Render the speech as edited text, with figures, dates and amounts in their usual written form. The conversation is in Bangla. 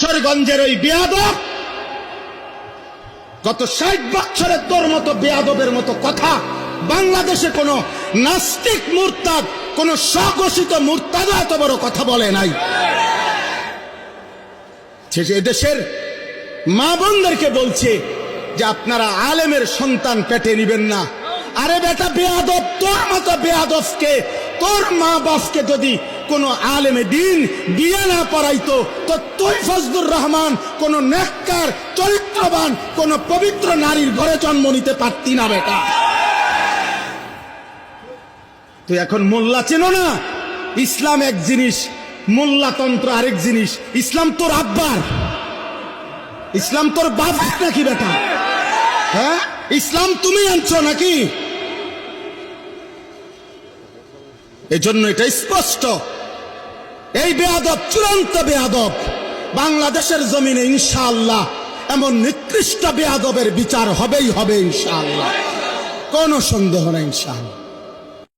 ঈশ্বরগঞ্জের ওই বেয়াদব গত ৬০ বছরের তোর মতো বেয়াদবের মতো কথা বাংলাদেশে কোন নাস্তিক মুরতাদ, কোন স্বঘোষিত মুরতাদ এত বড় কথা বলে নাই। এদেশের মা বোনদেরকে বলছে যে আপনারা আলেমের সন্তান পেটে নিবেন না। আরে বেটা বেয়াদব, তোর মতো বেয়াদবকে, তোর মা বাপকে যদি কোন আলেমে দিন বিয়ে না পড়াইতো তো তুই ফজলুর রহমান কোন নেককার চরিত্রবান কোন পবিত্র নারীর ঘরে জন্ম নিতে পারতি না বেটা। তুই এখন মোল্লা চেনো না? ইসলাম এক জিনিস, মোল্লাতন্ত্র আরেক জিনিস। ইসলাম তোর আব্বার, ইসলাম তোর বাপ নাকি বেটা? হ্যাঁ, ইসলাম তুমি আনছো নাকি? এজন্য এটা স্পষ্ট, এই বেয়াদব চূড়ান্ত বেয়াদব। বাংলাদেশের জমিনে ইনশাআল্লাহ এমন নিকৃষ্ট বেয়াদবের বিচার হবেই হবে ইনশাআল্লাহ, কোনো সন্দেহ নেই ইনশাআল্লাহ।